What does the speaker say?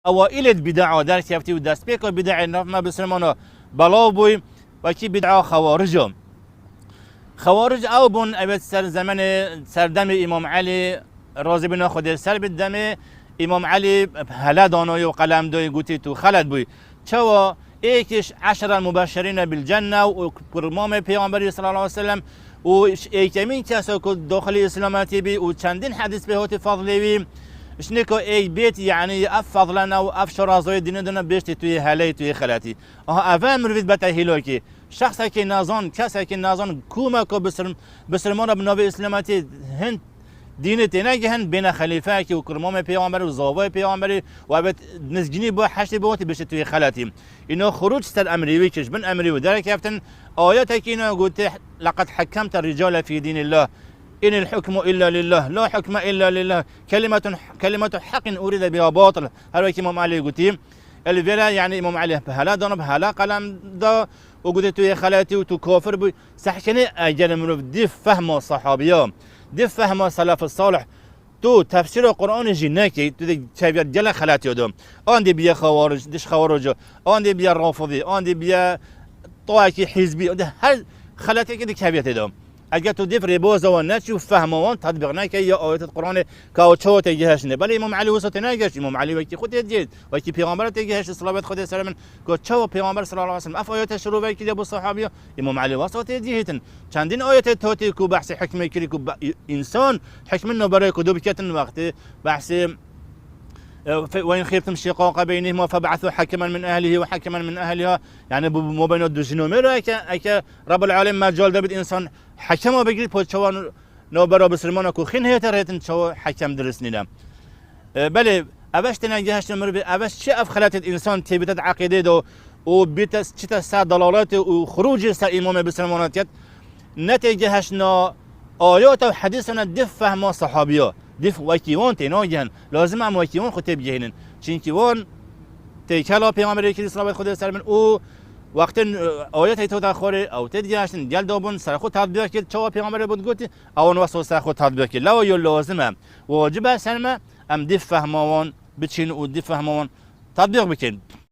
اوائل بدعا در کفتی و دست پیک بدع ما بسلمانا بلاو بوی و کی بدعا خوارج خوارج او بون اوت سر زمان سردم امام علی راضی بنا خود سر بدم امام علی هلا دانای و قلم دای گوتی تو خلد بوی چوا ایکش 10 مبشرین بالجنه و پرمام پیامبر صلی الله علیه و سلم و ایکمین کسا که داخل اسلامتی بی و چندین حدیث به هات فضلی بی شنکو ای بیت یعنی اف فضلنا و اف شرازای دین دنا بیشت توی هلی توی خلاتی افهم روید بتا هیلوکی شخصی که نازان کسی که نازان کوما کو بسرمان بنوی اسلامتی هند دین تنگه هن بین خلیفه که و کرمام پیامبر و زاوای پیامبری و ابد نزگینی با حشت بوتی بشه توی خلاتی اینو خروج سر امریوی کش بن امری و درک یافتن آیات که اینو گفته لقد حکمت الرجال في دين الله إن الحكم إلا لله لا حكم إلا لله كلمة حق أريد بها باطل هذا امام علي قلتي الفيلا يعني امام علي بهلا ضرب هلا قلم دا وقلت تو خالاتي وتو كافر بي سحكني اجل من دي فهم الصحابيه دي فهم السلف الصالح تو تفسير القرآن جناكي تو تفسير جل خالاتي دوم عندي بيا خوارج دش خوارج عندي بيا رافضي عندي بيا طواكي حزبي هر خالاتي كده كبيت دوم اگر تو دیف ریبوز و نشوف فهموان تطبیق نکنی یا آیات قرآن کاوچو تجهش نه ولی امام علی وسط نگشت امام علی وقتی خود دید وقتی پیامبر تجهش صلوات خدا سلام کوچو پیامبر صلی الله علیه و سلم اف آیات شروع وقتی ابو صحابیه امام علی وسط تجهتن چندین آیات توتی کو بحث حکمه کلی کو انسان حکم نو برای کو دو بکتن وقتی بحث وإن خفتم شقاق بينهما فبعثوا حكما من أهله وحكما من أهلها يعني مو بين الدوجنومير أكا رب العالمين ما جال دبت إنسان حكما بجري بوشوان نو برا بسلمانا كو خين هيتر هيتن شو حكم درسنينا بله أبش تنجهش نمر أبش شيء أفخلت الإنسان تبيت عقيدة دو وبيت شتا سا ضلالات وخروج سا إمام بسلمانات نتيجهش نا آيات وحديثنا دف فهم صحابيه دف وكيوان تناجن لازم هم وكيوان خود تبجهنن چون كيوان تكلا پیامبر که صلوات خدا سر من او وقت آیات تو داخل او تدیاشن جل دابون سر خود تطبیق کرد چوا پیامبر بود گفت اون واسه سر خود تطبیق کرد لا و لازمه واجب سلمه ام دف فهموان بچین و دف فهموان تطبیق بکن